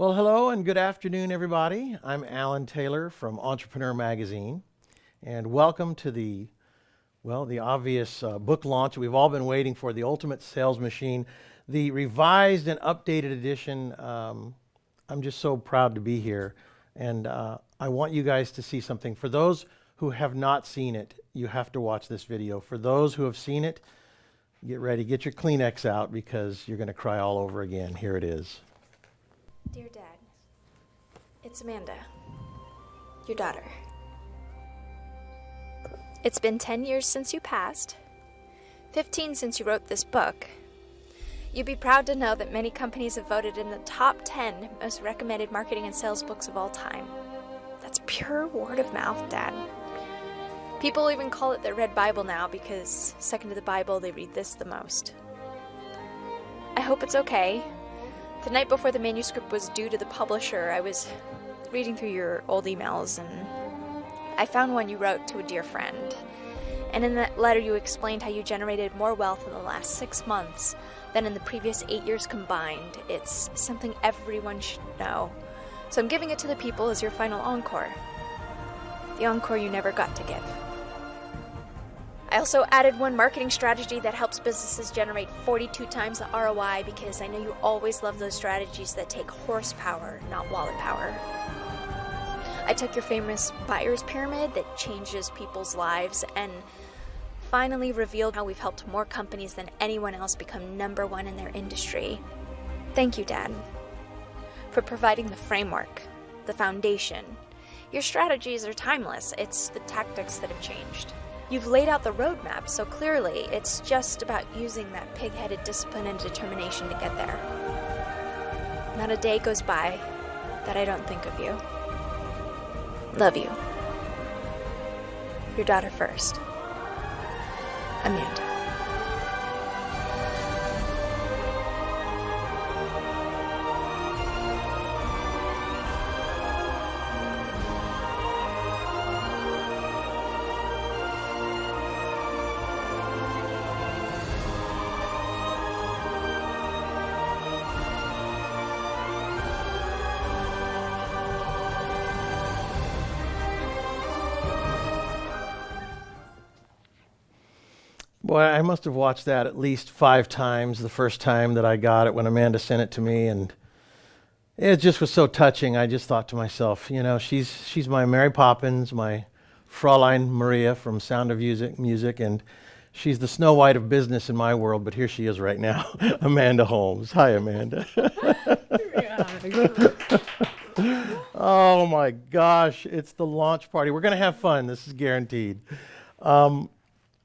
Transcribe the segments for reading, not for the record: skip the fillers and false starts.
Well, hello and good afternoon, everybody. I'm Alan Taylor from Entrepreneur Magazine, and welcome to the obvious book launch we've all been waiting for, The Ultimate Sales Machine, the revised and updated edition. I'm just so proud to be here, and I want you guys to see something. For those who have not seen it, you have to watch this video. For those who have seen it, get ready, get your Kleenex out because you're going to cry all over again. Here it is. Dear Dad, it's Amanda, your daughter. It's been 10 years since you passed, 15 since you wrote this book. You'd be proud to know that many companies have voted in the top 10 most recommended marketing and sales books of all time. That's pure word of mouth, Dad. People even call it their Red Bible now because, second to the Bible, they read this the most. I hope it's okay. The night before the manuscript was due to the publisher, I was reading through your old emails and I found one you wrote to a dear friend. And in that letter you explained how you generated more wealth in the last 6 months than in the previous 8 years combined. It's something everyone should know. So I'm giving it to the people as your final encore. The encore you never got to give. I also added one marketing strategy that helps businesses generate 42 times the ROI because I know you always love those strategies that take horsepower, not wallet power. I took your famous buyer's pyramid that changes people's lives and finally revealed how we've helped more companies than anyone else become number one in their industry. Thank you, Dad, for providing the framework, the foundation. Your strategies are timeless. It's the tactics that have changed. You've laid out the roadmap so clearly, it's just about using that pig-headed discipline and determination to get there. Not a day goes by that I don't think of you. Love you. Your daughter first. Amanda. Boy, I must have watched that at least 5 times the first time that I got it when Amanda sent it to me, and it just was so touching. I just thought to myself, you know, she's my Mary Poppins, my Fraulein Maria from Sound of Music, and she's the Snow White of business in my world, but here she is right now, Amanda Holmes. Hi, Amanda. Oh my gosh, it's the launch party. We're going to have fun. This is guaranteed.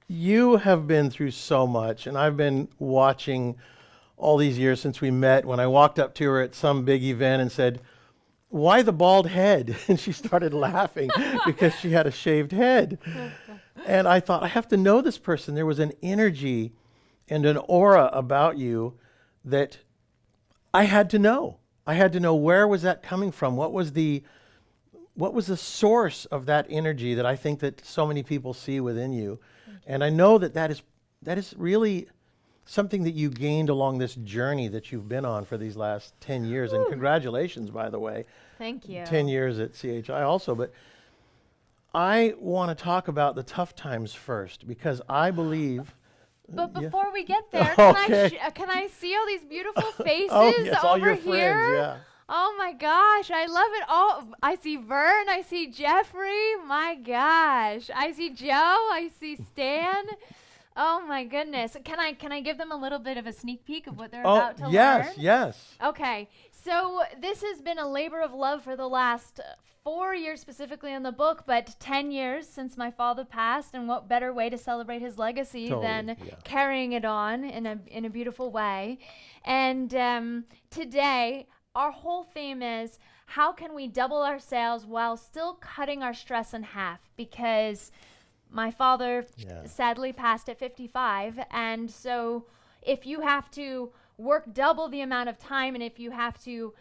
You have been through so much, and I've been watching all these years since we met. When I walked up to her at some big event and said, "Why the bald head?" And she started laughing because she had a shaved head. And I thought, I have to know this person. There was an energy and an aura about you that I had to know. I had to know, where was that coming from? What was the source of that energy that I think that so many people see within you? And I know that is really something that you gained along this journey that you've been on for these last 10 years. And congratulations, by the way. Thank you. 10 years at CHI also. But I want to talk about the tough times first because I believe... But before we get there, Okay. can I see all these beautiful faces Oh, yes, all over your here? friends, yeah. Oh my gosh, I love it all. I see Vern, I see Jeffrey. My gosh, I see Joe, I see Stan. Oh my goodness. Can I give them a little bit of a sneak peek of what they're about to learn? Yes. Okay, so this has been a labor of love for the last 4 years specifically in the book, but 10 years since my father passed, and what better way to celebrate his legacy than carrying it on in a beautiful way. And today, our whole theme is, how can we double our sales while still cutting our stress in half? Because my father sadly passed at 55, and so if you have to work double the amount of time, and if you have to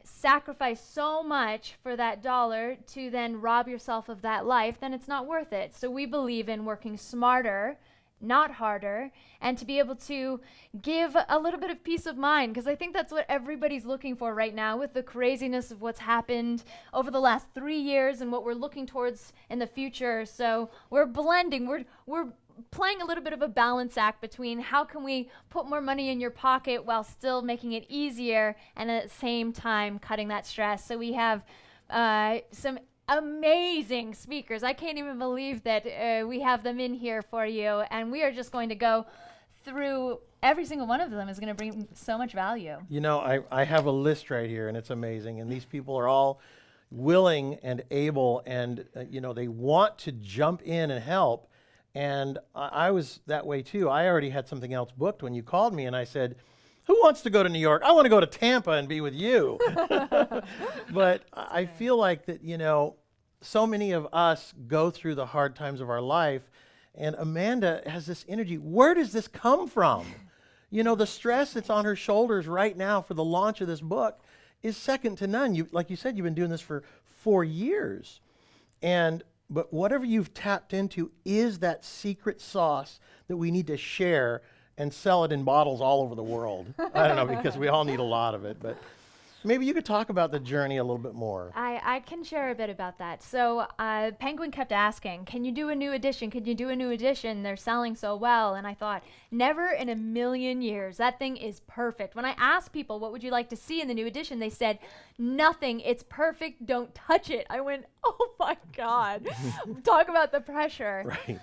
sacrifice so much for that dollar to then rob yourself of that life, then it's not worth it. So we believe in working smarter not harder, and to be able to give a little bit of peace of mind, because I think that's what everybody's looking for right now with the craziness of what's happened over the last 3 years and what we're looking towards in the future. So we're blending, we're playing a little bit of a balance act between how can we put more money in your pocket while still making it easier and at the same time cutting that stress. So we have some amazing speakers. I can't even believe that we have them in here for you, and we are just going to go through every single one of them is going to bring so much value. You know, I have a list right here, and it's amazing, and these people are all willing and able, and you know, they want to jump in and help, and I was that way too. I already had something else booked when you called me, and I said, who wants to go to New York? I want to go to Tampa and be with you. But I feel like that, you know, so many of us go through the hard times of our life, and Amanda has this energy. Where does this come from? You know, the stress that's on her shoulders right now for the launch of this book is second to none. You, like you said, you've been doing this for 4 years. But whatever you've tapped into is that secret sauce that we need to share and sell it in bottles all over the world. I don't know, because we all need a lot of it, but maybe you could talk about the journey a little bit more. I can share a bit about that. So Penguin kept asking, can you do a new edition? Can you do a new edition? They're selling so well. And I thought, never in a million years. That thing is perfect. When I asked people, what would you like to see in the new edition? They said, nothing. It's perfect. Don't touch it. I went, oh my God. Talk about the pressure. Right.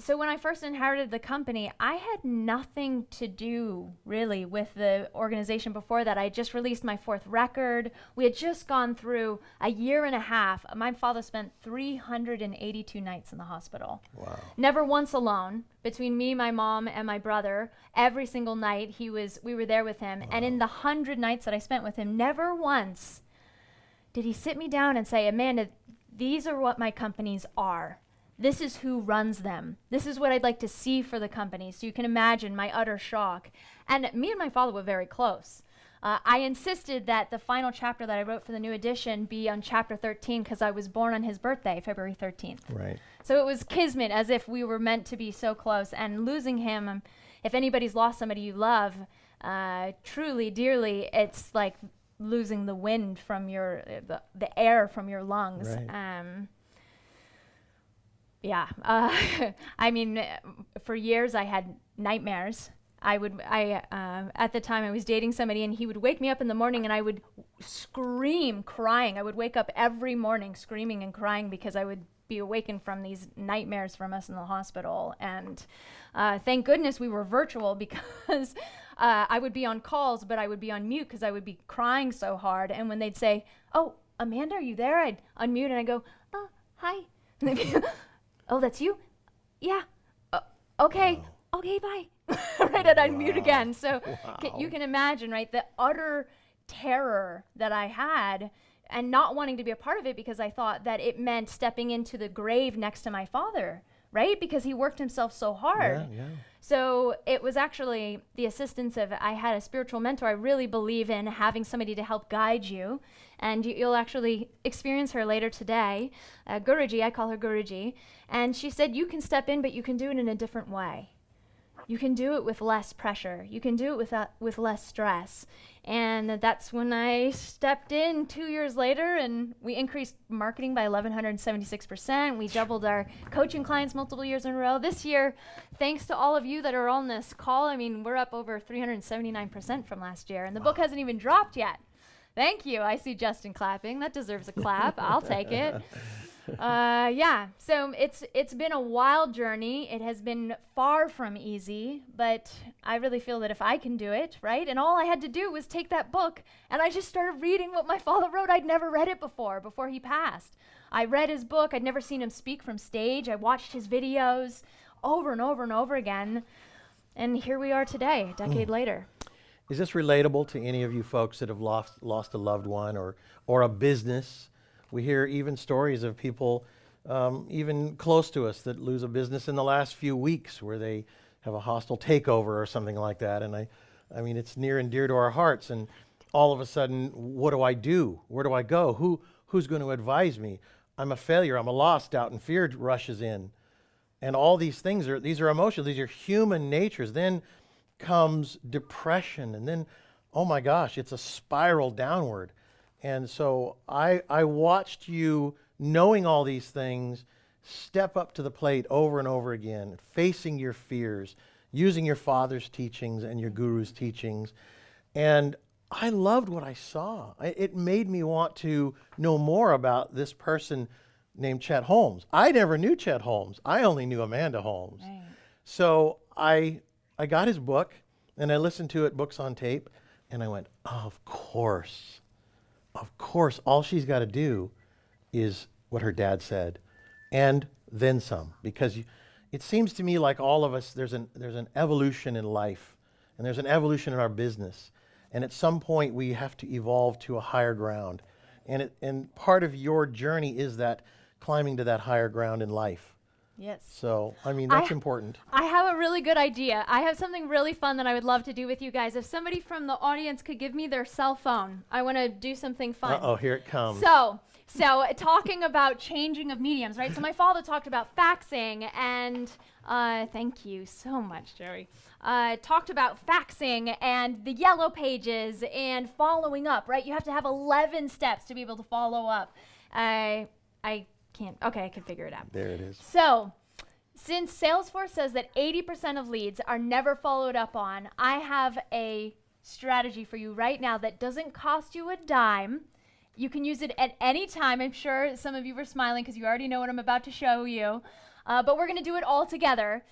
So when I first inherited the company, I had nothing to do really with the organization before that. I just released my 4th record. We had just gone through a year and a half. My father spent 382 nights in the hospital. Wow. Never once alone. Between me, my mom, and my brother, every single night we were there with him. Wow. And in the 100 nights that I spent with him, never once did he sit me down and say, Amanda, these are what my companies are. This is who runs them. This is what I'd like to see for the company. So you can imagine my utter shock. And me and my father were very close. I insisted that the final chapter that I wrote for the new edition be on chapter 13 because I was born on his birthday, February 13th. Right. So it was kismet, as if we were meant to be so close. And losing him, if anybody's lost somebody you love, truly, dearly, it's like losing the wind from the air from your lungs. Right. Yeah, I mean, for years I had nightmares. At the time I was dating somebody, and he would wake me up in the morning and I would scream, crying. I would wake up every morning screaming and crying because I would be awakened from these nightmares from us in the hospital. And thank goodness we were virtual, because I would be on calls, but I would be on mute because I would be crying so hard. And when they'd say, oh, Amanda, are you there? I'd unmute and I'd go, oh, hi. And they'd be, oh, that's you? Yeah. Okay. Wow. Okay, bye. Right, and I'd mute again. So you can imagine, right, the utter terror that I had, and not wanting to be a part of it because I thought that it meant stepping into the grave next to my father, right? Because he worked himself so hard. Yeah. So it was actually the assistance of, I had a spiritual mentor. I really believe in having somebody to help guide you. And you'll actually experience her later today. Guruji, I call her Guruji. And she said, you can step in, but you can do it in a different way. You can do it with less pressure. You can do it with less stress. And that's when I stepped in 2 years later, and we increased marketing by 1,176%. We doubled our coaching clients multiple years in a row. This year, thanks to all of you that are on this call, I mean, we're up over 379% from last year. And the book hasn't even dropped yet. Thank you. I see Justin clapping. That deserves a clap. I'll take it. So it's been a wild journey. It has been far from easy, but I really feel that if I can do it, right? And all I had to do was take that book, and I just started reading what my father wrote. I'd never read it before he passed. I read his book. I'd never seen him speak from stage. I watched his videos over and over and over again. And here we are today, a decade later. Is this relatable to any of you folks that have lost a loved one or a business? We hear even stories of people even close to us that lose a business in the last few weeks, where they have a hostile takeover or something like that. And I mean, it's near and dear to our hearts. And all of a sudden, what do I do? Where do I go? Who's going to advise me? I'm a failure, I'm a lost doubt, and fear rushes in. And all these things these are emotions, these are human natures. Then comes depression, and then, oh my gosh, it's a spiral downward. And so I watched you, knowing all these things, step up to the plate over and over again, facing your fears, using your father's teachings and your guru's teachings. And I loved what I saw. It made me want to know more about this person named Chet Holmes. I never knew Chet Holmes. I only knew Amanda Holmes. Right. So I got his book, and I listened to it, books on tape, and I went, oh, of course, all she's got to do is what her dad said, and then some. Because it seems to me like all of us, there's an evolution in life, and there's an evolution in our business. And at some point, we have to evolve to a higher ground. And part of your journey is that climbing to that higher ground in life. Yes. So, I mean, that's important. I have a really good idea. I have something really fun that I would love to do with you guys. If somebody from the audience could give me their cell phone, I want to do something fun. Uh-oh, here it comes. So talking about changing of mediums, right? So my father talked about faxing, and thank you so much, Jerry. Talked about faxing and the yellow pages and following up, right? You have to have 11 steps to be able to follow up. I can't. Okay, I can figure it out. There it is. So, since Salesforce says that 80% of leads are never followed up on, I have a strategy for you right now that doesn't cost you a dime. You can use it at any time. I'm sure some of you were smiling because you already know what I'm about to show you. But we're going to do it all together.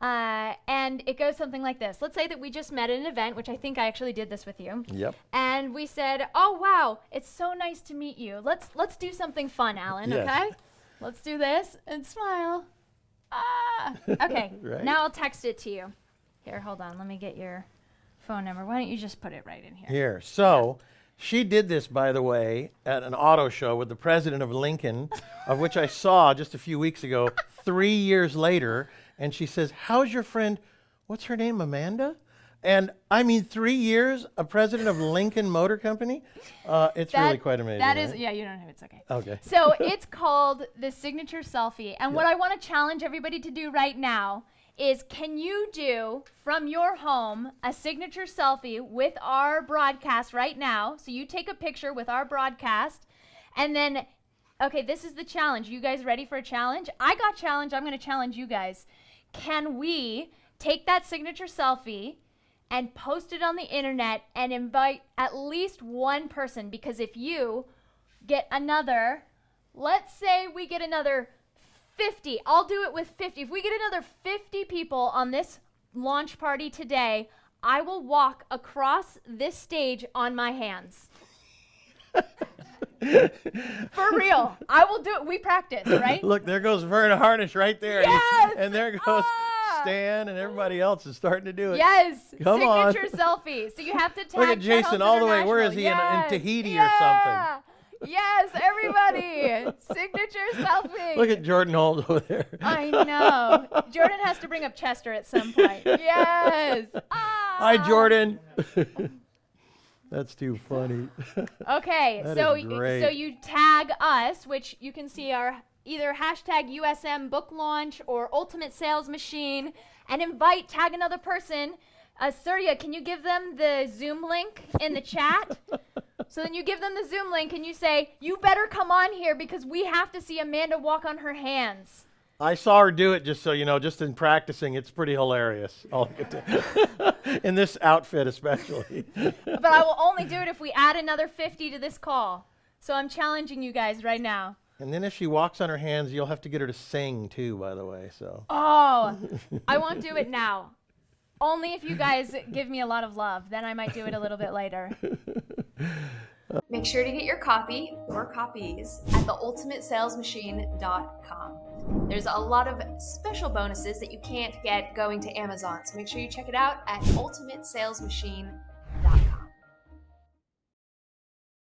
And it goes something like this. Let's say that we just met at an event, which I think I actually did this with you. Yep. And we said, oh, wow, it's so nice to meet you. Let's do something fun, Alan, Yes. okay? Let's do this and smile. Okay, Right. Now I'll text it to you. Here, hold on. Let me get your phone number. Why don't you just put it right in here? Here. So, she did this, by the way, at an auto show with the president of Lincoln, of which I saw just a few weeks ago, 3 years later. And she says, how's your friend, what's her name, Amanda? And I mean, 3 years, a president of Lincoln Motor Company? It's really quite amazing. That is, right? yeah, you don't have it's okay. Okay. So it's called the signature selfie. And what I want to challenge everybody to do right now is, can you do from your home a signature selfie with our broadcast right now? So you take a picture with our broadcast, and then, okay, this is the challenge. You guys ready for a challenge? I got challenged. I'm going to challenge you guys. Can we take that signature selfie and post it on the internet and invite at least one person? Because if you get another, let's say we get another 50. I'll do it with 50. If we get another 50 people on this launch party today, I will walk across this stage on my hands. For real. I will do it. We practice, right? Look, there goes Verna Harnish right there. Yes! And there goes Stan, and everybody else is starting to do it. Yes. Come on. Signature selfie. So you have to tag Look at Chet Jason Holmes all the way. Where is he? International. In Tahiti Yes. or something. Yes, everybody. Signature selfie. Look at Jordan Holmes over there. I know. Jordan has to bring up Chester at some point. Yes. Hi, Jordan. That's too funny. Okay, That so is great. so you tag us, which you can see our either hashtag USM book launch or Ultimate Sales Machine, and tag another person. Surya, can you give them the Zoom link in the chat? So then you give them the Zoom link and you say, you better come on here because we have to see Amanda walk on her hands. I saw her do it, just so you know, just in practicing. It's pretty hilarious. In this outfit especially. But I will only do it if we add another 50 to this call. So I'm challenging you guys right now. And then if she walks on her hands, you'll have to get her to sing too, by the way. So. Oh, I won't do it now. Only if you guys give me a lot of love. Then I might do it a little bit later. Make sure to get your copy or copies at theultimatesalesmachine.com. There's a lot of special bonuses that you can't get going to Amazon, so make sure you check it out at ultimatesalesmachine.com.